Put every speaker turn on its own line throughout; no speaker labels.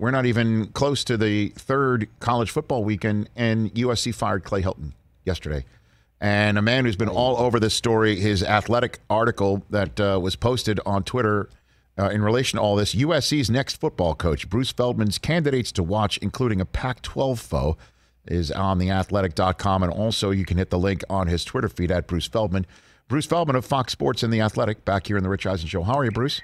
we're not even close to the third college football weekend, and USC fired Clay Helton yesterday. And a man who's been all over this story, his Athletic article that was posted on Twitter in relation to all this, USC's next football coach, Bruce Feldman's candidates to watch, including a Pac-12 foe, is on theathletic.com. And also you can hit the link on his Twitter feed at Bruce Feldman. Bruce Feldman of Fox Sports and The Athletic, back here in the Rich Eisen Show. How are you, Bruce?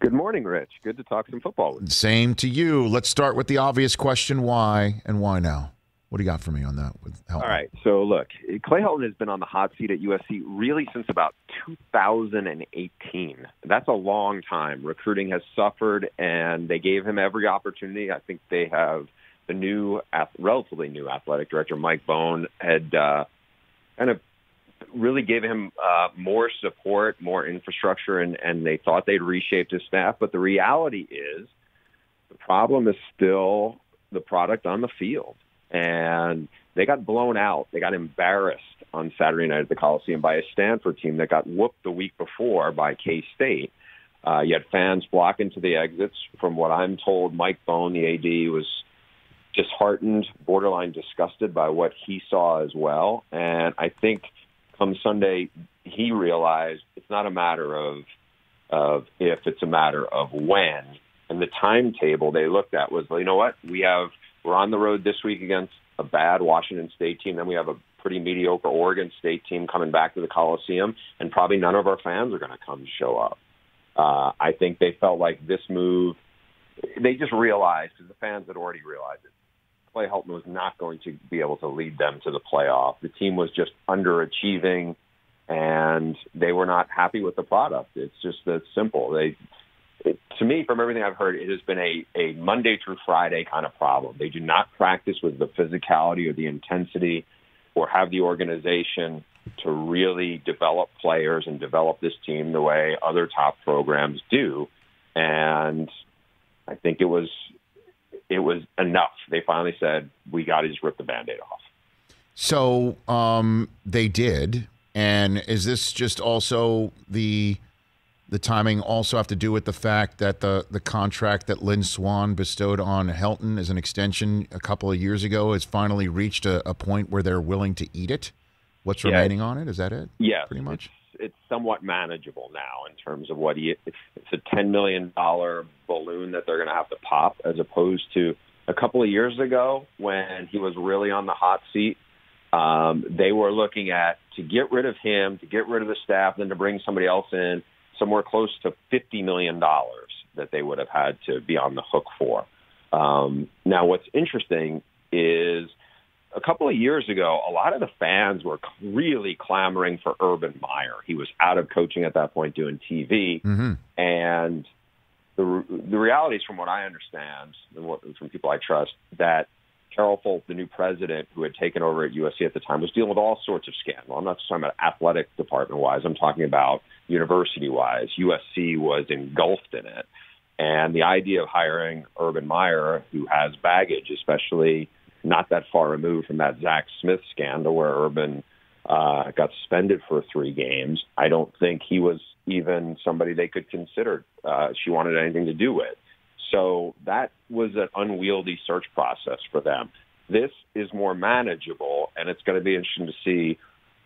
Good morning, Rich. Good to talk some football with you.
Same to you. Let's start with the obvious question, why and why now? What do you got for me on that? With Helton?
All right. So, look, Clay Helton has been on the hot seat at USC really since about 2018. That's a long time. Recruiting has suffered, and they gave him every opportunity. I think they have the new, relatively new athletic director, Mike Bone, had kind of really gave him more support, more infrastructure, and they thought they'd reshaped his staff. But the reality is the problem is still the product on the field. And they got blown out. They got embarrassed on Saturday night at the Coliseum by a Stanford team that got whooped the week before by K-State. You had fans blocking to the exits. From what I'm told, Mike Bone, the AD, was disheartened, borderline disgusted by what he saw as well. And I think come Sunday, he realized it's not a matter of if, it's a matter of when. And the timetable they looked at was, well, you know what, we're on the road this week against a bad Washington State team. Then we have a pretty mediocre Oregon State team coming back to the Coliseum, and probably none of our fans are going to come show up. I think they felt like this move, they just realized, because the fans had already realized it, Clay Helton was not going to be able to lead them to the playoff. The team was just underachieving, and they were not happy with the product. It's just that simple. To me, from everything I've heard, it has been a Monday through Friday kind of problem. They do not practice with the physicality or the intensity or have the organization to really develop players and develop this team the way other top programs do. And I think it was enough. They finally said, we got to just rip the Band-Aid off.
So they did. And is this just also the timing also have to do with the fact that the contract that Lynn Swann bestowed on Helton as an extension a couple of years ago has finally reached a point where they're willing to eat it? What's remaining on it? Is that it?
Yeah,
pretty much.
It's somewhat manageable now in terms of what it's a $10 million balloon that they're going to have to pop, as opposed to a couple of years ago when he was really on the hot seat. They were looking at, to get rid of him, to get rid of the staff, then to bring somebody else in, somewhere close to $50 million that they would have had to be on the hook for. Now, what's interesting is a couple of years ago, a lot of the fans were really clamoring for Urban Meyer. He was out of coaching at that point, doing TV. Mm-hmm. And the reality is, from what I understand, and from people I trust, that Carol Folt, the new president who had taken over at USC at the time, was dealing with all sorts of scandal. I'm not just talking about athletic department-wise. I'm talking about university-wise. USC was engulfed in it. And the idea of hiring Urban Meyer, who has baggage, especially not that far removed from that Zach Smith scandal where Urban got suspended for 3 games, I don't think he was even somebody they could consider she wanted anything to do with. So that was an unwieldy search process for them. This is more manageable, and it's going to be interesting to see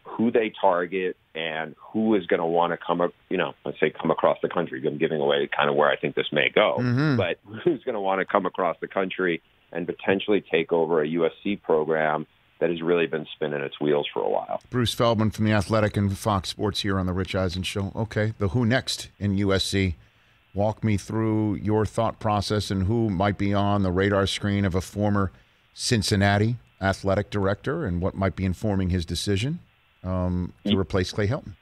who they target and who is going to want to come across the country. I'm giving away kind of where I think this may go, but who's going to want to come across the country and potentially take over a USC program that has really been spinning its wheels for a while.
Bruce Feldman from The Athletic and Fox Sports here on the Rich Eisen Show. Okay, the who next in USC. Walk me through your thought process and who might be on the radar screen of a former Cincinnati athletic director and what might be informing his decision to replace Clay Helton.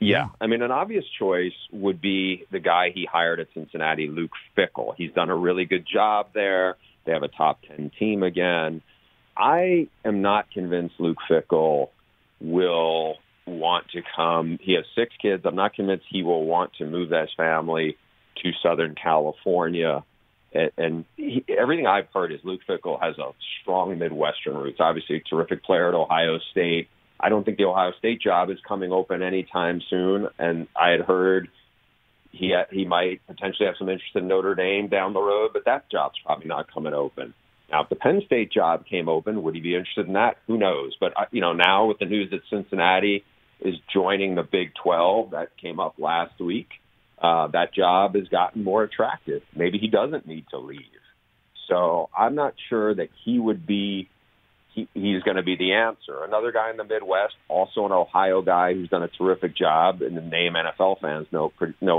Yeah, I mean, an obvious choice would be the guy he hired at Cincinnati, Luke Fickell. He's done a really good job there. They have a top 10 team again. I am not convinced Luke Fickell will want to come. He has 6 kids. I'm not convinced he will want to move his family to Southern California. And everything I've heard is Luke Fickell has a strong Midwestern roots. Obviously, a terrific player at Ohio State. I don't think the Ohio State job is coming open anytime soon. And I had heard he might potentially have some interest in Notre Dame down the road, but that job's probably not coming open. Now, if the Penn State job came open, would he be interested in that? Who knows? But, now with the news that Cincinnati is joining the Big 12, that came up last week, that job has gotten more attractive. Maybe he doesn't need to leave. So I'm not sure that he would be he's going to be the answer. Another guy in the Midwest, also an Ohio guy who's done a terrific job, and the name NFL fans know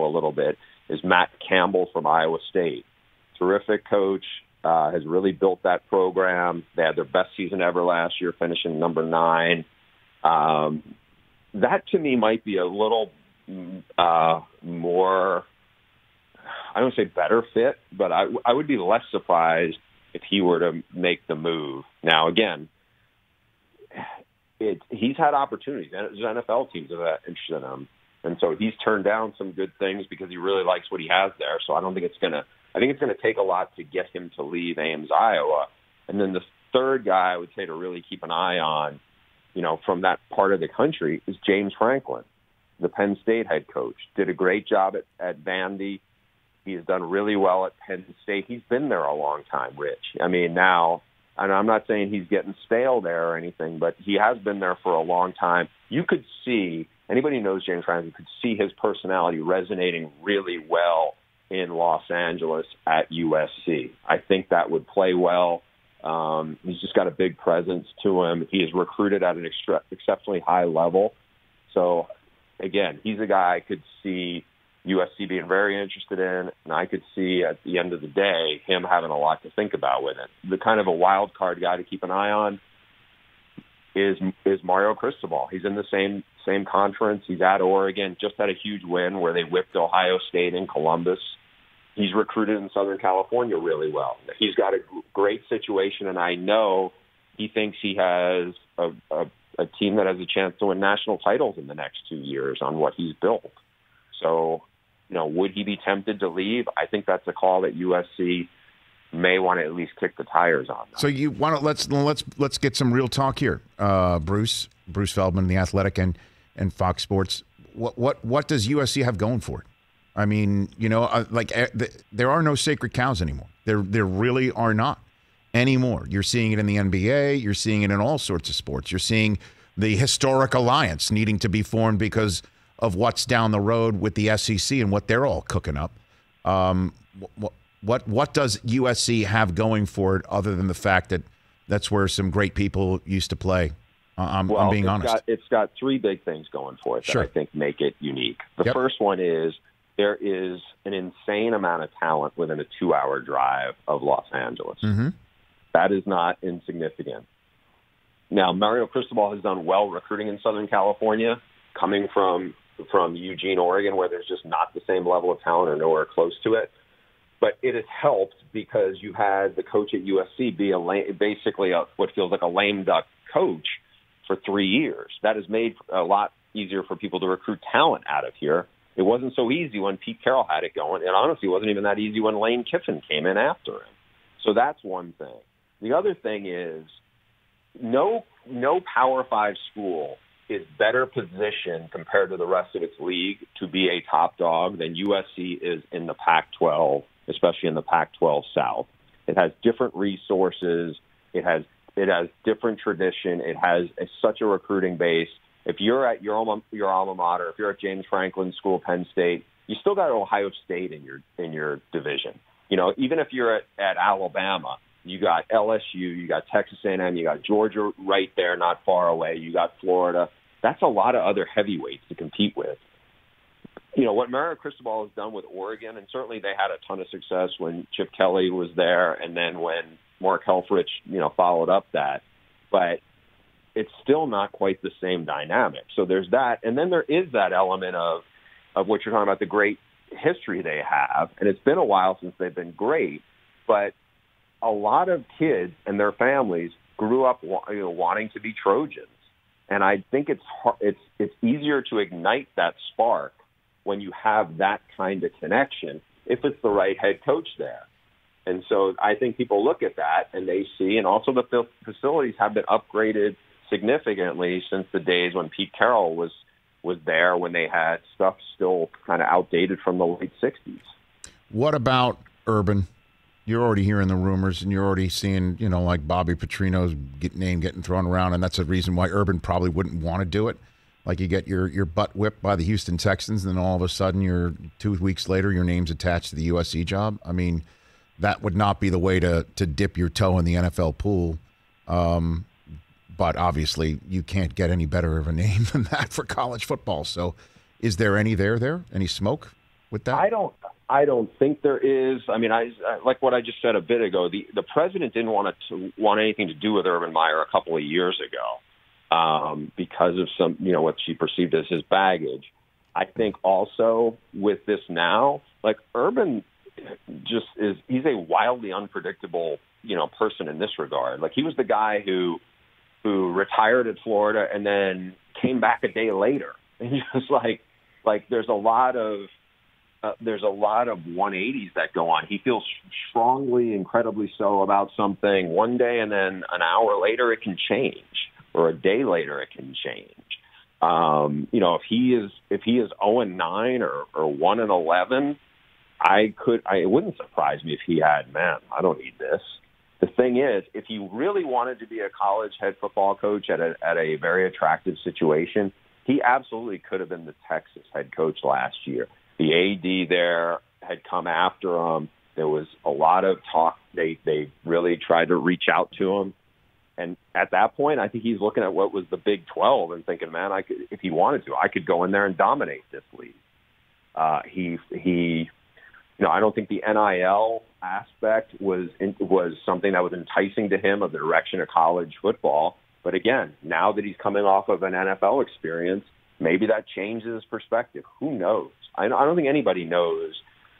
a little bit, is Matt Campbell from Iowa State. Terrific coach. Has really built that program. They had their best season ever last year, finishing number 9. That, to me, might be a little more, I don't say better fit, but I would be less surprised if he were to make the move. Now, again, he's had opportunities. There's NFL teams that are interested in him. And so he's turned down some good things because he really likes what he has there. So I think it's going to take a lot to get him to leave Ames, Iowa. And then the third guy I would say to really keep an eye on, from that part of the country is James Franklin, the Penn State head coach. Did a great job at Vandy. He has done really well at Penn State. He's been there a long time, Rich. I mean, now, and I'm not saying he's getting stale there or anything, but he has been there for a long time. You could see, anybody who knows James Franklin could see his personality resonating really well in Los Angeles at USC. I think that would play well. He's just got a big presence to him. He is recruited at an exceptionally high level. So, again, he's a guy I could see USC being very interested in, and I could see at the end of the day him having a lot to think about with it. The kind of a wild card guy to keep an eye on is Mario Cristobal. He's in the same conference. He's at Oregon, just had a huge win where they whipped Ohio State in Columbus. He's recruited in Southern California really well. He's got a great situation, and I know he thinks he has a team that has a chance to win national titles in the next 2 years on what he's built. So, would he be tempted to leave? I think that's a call that USC may want to at least kick the tires on.
So you want to let's get some real talk here, Bruce Feldman, The Athletic, and Fox Sports. What does USC have going for it? I mean, there are no sacred cows anymore. There really are not anymore. You're seeing it in the NBA. You're seeing it in all sorts of sports. You're seeing the historic alliance needing to be formed because of what's down the road with the SEC and what they're all cooking up. What does USC have going for it other than the fact that that's where some great people used to play? I'm being honest.
It's got 3 big things going for it that I think make it unique. The first one is there is an insane amount of talent within a 2-hour drive of Los Angeles. Mm-hmm. That is not insignificant. Now, Mario Cristobal has done well recruiting in Southern California, coming from Eugene, Oregon, where there's just not the same level of talent or nowhere close to it. But it has helped because you had the coach at USC be basically what feels like a lame duck coach for 3 years. That has made a lot easier for people to recruit talent out of here. It wasn't so easy when Pete Carroll had it going. And honestly, it wasn't even that easy when Lane Kiffin came in after him. So that's one thing. The other thing is no Power 5 school is better positioned compared to the rest of its league to be a top dog than USC is in the Pac-12, especially in the Pac-12 South. It has different resources. It has different tradition. It has such a recruiting base. If you're at your alma mater, if you're at James Franklin School, Penn State, you still got Ohio State in your division. Even if you're at Alabama, you got LSU, you got Texas A&M, you got Georgia right there, not far away. You got Florida. That's a lot of other heavyweights to compete with. What Mario Cristobal has done with Oregon, and certainly they had a ton of success when Chip Kelly was there, and then when Mark Helfrich, followed up that. But it's still not quite the same dynamic. So there's that. And then there is that element of what you're talking about, the great history they have. And it's been a while since they've been great, but a lot of kids and their families grew up wanting to be Trojans. And I think it's easier to ignite that spark when you have that kind of connection if it's the right head coach there. And so I think people look at that and they see, and also the facilities have been upgraded significantly since the days when Pete Carroll was was there when they had stuff still kind of outdated from the late 60s.
What about Urban? You're already hearing the rumors, and you're already seeing, like Bobby Petrino's name getting thrown around, and that's a reason why Urban probably wouldn't want to do it. Like you get your butt whipped by the Houston Texans, and then all of a sudden, 2 weeks later, your name's attached to the USC job. I mean, that would not be the way to dip your toe in the NFL pool. But obviously, you can't get any better of a name than that for college football. So, is there any there? Any smoke with that?
I don't think there is. I mean, I like what I just said a bit ago. The president didn't want anything to do with Urban Meyer a couple of years ago because of some, what she perceived as his baggage. I think also with this now, like Urban just he's a wildly unpredictable, person in this regard. Like he was the guy who retired at Florida and then came back a day later. And just like there's a lot of 180s that go on. He feels strongly, incredibly so about something one day, and then an hour later it can change, or a day later it can change. If he is 0-9 or 1-11, it wouldn't surprise me if he had, man, I don't need this. The thing is, if he really wanted to be a college head football coach at a very attractive situation, he absolutely could have been the Texas head coach last year. The AD there had come after him. There was a lot of talk. They really tried to reach out to him. And at that point, I think he's looking at what was the Big 12 and thinking, man, if he wanted to, I could go in there and dominate this league. I don't think the NIL aspect was something that was enticing to him of the direction of college football. But again, now that he's coming off of an NFL experience, maybe that changes his perspective. Who knows? I don't think anybody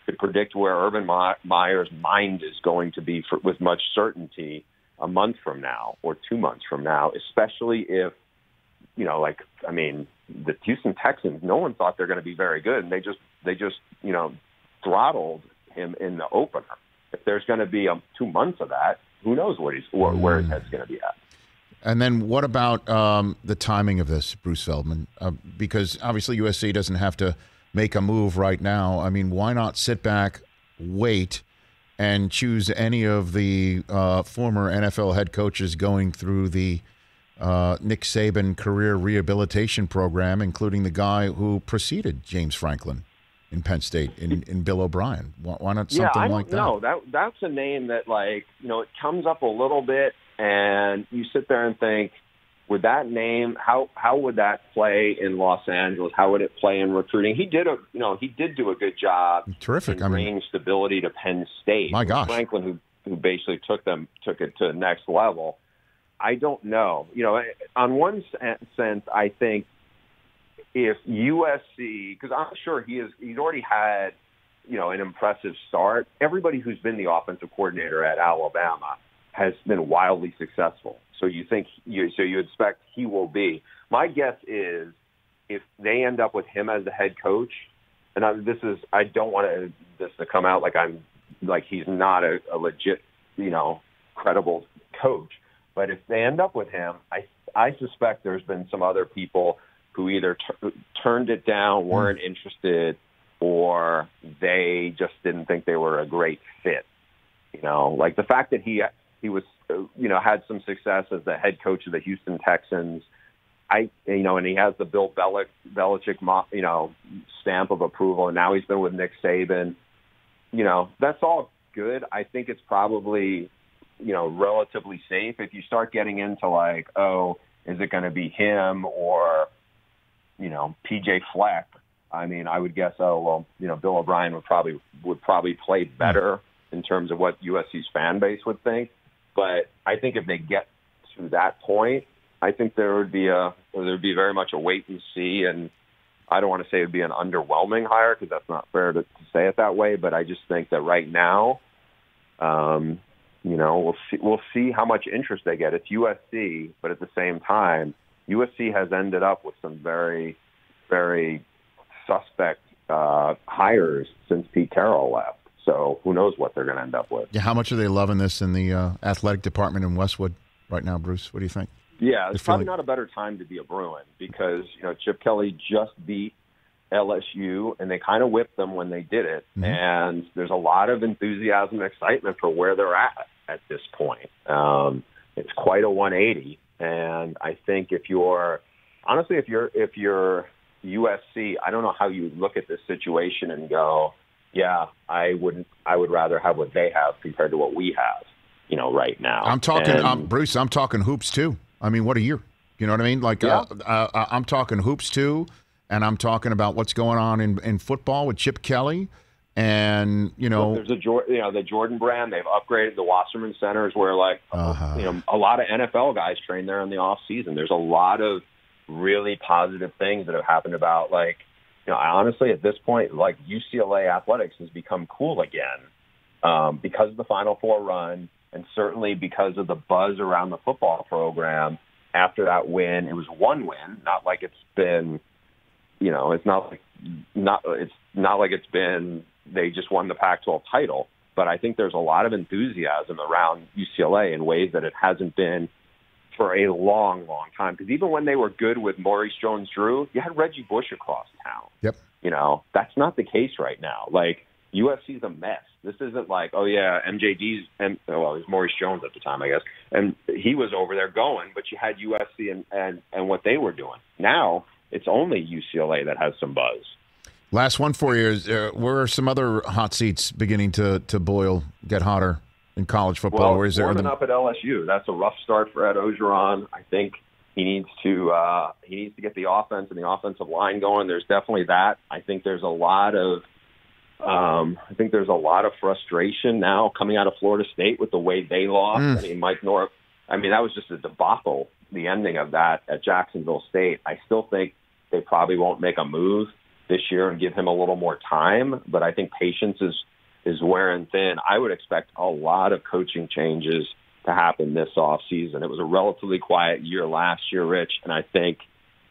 could predict where Urban Meyer's mind is going to be with much certainty a month from now or 2 months from now, especially if, the Houston Texans, no one thought they're going to be very good, and they just throttled him in the opener. If there's going to be 2 months of that, who knows where his head's going to be at.
And then what about the timing of this, Bruce Feldman? Because obviously USC doesn't have to make a move right now. I mean, why not sit back, wait, and choose any of the former NFL head coaches going through the Nick Saban career rehabilitation program, including the guy who preceded James Franklin in Penn State, in Bill O'Brien? Why not something like that?
No, that's a name that, it comes up a little bit, and you sit there and think, with that name, how would that play in Los Angeles? How would it play in recruiting? He did do a good job.
Terrific.
Bringing stability to Penn State.
My gosh.
Franklin, who basically took it to the next level. I don't know. On one sense, I think if USC, because I'm sure he's already had, an impressive start. Everybody who's been the offensive coordinator at Alabama has been wildly successful. So you expect he will be. My guess is if they end up with him as the head coach, and I don't want this to come out like he's not a legit, credible coach. But if they end up with him, I suspect there's been some other people who either turned it down, weren't interested, or they just didn't think they were a great fit. Like the fact that he was, had some success as the head coach of the Houston Texans. And he has the Bill Belichick, stamp of approval, and now he's been with Nick Saban. That's all good. I think it's probably, relatively safe. If you start getting into is it going to be him or, PJ Fleck? I mean, I would guess, Bill O'Brien would probably play better in terms of what USC's fan base would think. But I think if they get to that point, I think there'd be very much a wait and see. And I don't want to say it'd be an underwhelming hire because that's not fair to say it that way. But I just think that right now, we'll see how much interest they get. It's USC, but at the same time, USC has ended up with some very, very suspect hires since Pete Carroll left. So who knows what they're going to end up with.
Yeah, how much are they loving this in the athletic department in Westwood right now, Bruce? What do you think?
Yeah, it's probably not a better time to be a Bruin because, Chip Kelly just beat LSU, and they kind of whipped them when they did it. Mm-hmm. And there's a lot of enthusiasm and excitement for where they're at this point. It's quite a 180. And I think if you're USC, I don't know how you look at this situation and go, yeah, I would rather have what they have compared to what we have, right now.
I'm talking, Bruce, I'm talking hoops too. I mean, what a year. You know what I mean? Like, yeah. I'm talking hoops too, and I'm talking about what's going on in football with Chip Kelly. And,
Look, there's the Jordan brand. They've upgraded the Wasserman Centers where, a lot of NFL guys train there in the off season. There's a lot of really positive things that have happened about, honestly, at this point, UCLA athletics has become cool again because of the Final Four run, and certainly because of the buzz around the football program after that win. It was one win, not like it's been, it's not like it's been they just won the Pac-12 title. But I think there's a lot of enthusiasm around UCLA in ways that it hasn't been for a long, long time. Because even when they were good with Maurice Jones-Drew, you had Reggie Bush across town.
Yep.
That's not the case right now. USC's a mess. This isn't like, oh, yeah, MJD's – it was Maurice Jones at the time, I guess. And he was over there going, but you had USC and what they were doing. Now it's only UCLA that has some buzz.
Last one for you is where are some other hot seats beginning to boil, get hotter in college football?
Well,
or is there
warming up at LSU. That's a rough start for Ed Orgeron. I think he needs to get the offense and the offensive line going. There's definitely that. I think there's a lot of frustration now coming out of Florida State with the way they lost. I mean, Mike North. I mean, that was just a debacle. The ending of that at Jacksonville State. I still think they probably won't make a move this year and give him a little more time, but I think patience is wearing thin. I would expect a lot of coaching changes to happen this offseason. It was a relatively quiet year last year, Rich, and I think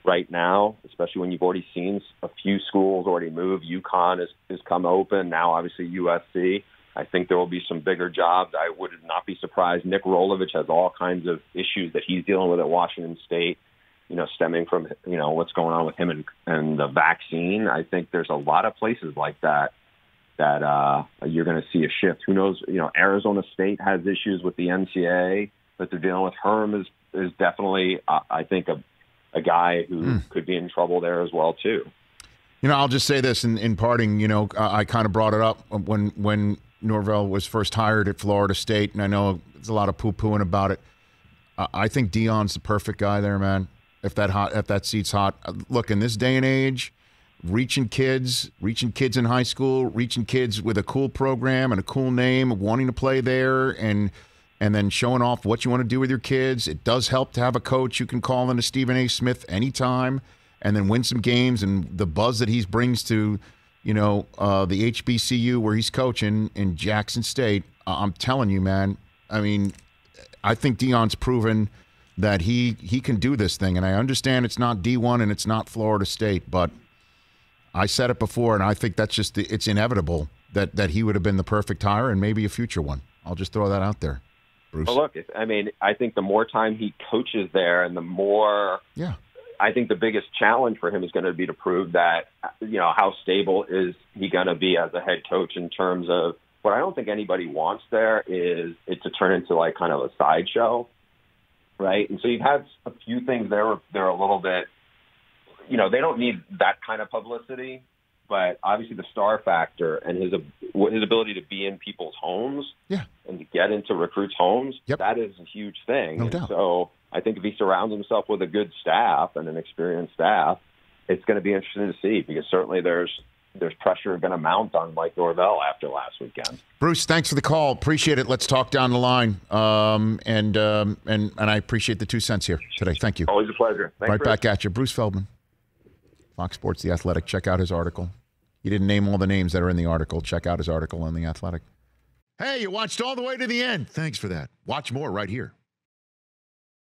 right now, especially when you've already seen a few schools already move, UConn has come open, now obviously USC. I think there will be some bigger jobs. I would not be surprised. Nick Rolovich has all kinds of issues that he's dealing with at Washington State, stemming from, what's going on with him and the vaccine. I think there's a lot of places like that you're going to see a shift. Who knows? Arizona State has issues with the NCAA that they're dealing with. Herm is definitely, I think, a guy who could be in trouble there as well, too.
I'll just say this in parting, I kind of brought it up when Norvell was first hired at Florida State, and I know there's a lot of poo-pooing about it. I think Deion's the perfect guy there, man. If that seat's hot. Look, in this day and age, reaching kids in high school, reaching kids with a cool program and a cool name, wanting to play there, and then showing off what you want to do with your kids. It does help to have a coach you can call into Stephen A. Smith anytime and then win some games, and the buzz that he brings to, the HBCU where he's coaching in Jackson State. I'm telling you, man, I mean, I think Deion's proven that he can do this thing. And I understand it's not D1 and it's not Florida State, but I said it before, and I think that's just it's inevitable that he would have been the perfect hire and maybe a future one. I'll just throw that out there, Bruce.
Well, look, I think the more time he coaches there and the more I think the biggest challenge for him is going to be to prove that, how stable is he going to be as a head coach in terms of what I don't think anybody wants there is it to turn into like kind of a sideshow. Right. And so you've had a few things there. They're a little bit, they don't need that kind of publicity, but obviously the star factor and his ability to be in people's homes and to get into recruits' homes, that is a huge thing.
No doubt.
So I think if he surrounds himself with a good staff and an experienced staff, it's going to be interesting to see because certainly there's pressure going to mount on Mike Norvell after last weekend.
Bruce, thanks for the call. Appreciate it. Let's talk down the line. And I appreciate the 2 cents here today. Thank you.
Always a pleasure. Thanks,
right back at you. Bruce Feldman, Fox Sports, The Athletic. Check out his article. He didn't name all the names that are in the article. Check out his article on The Athletic. Hey, you watched all the way to the end. Thanks for that. Watch more right here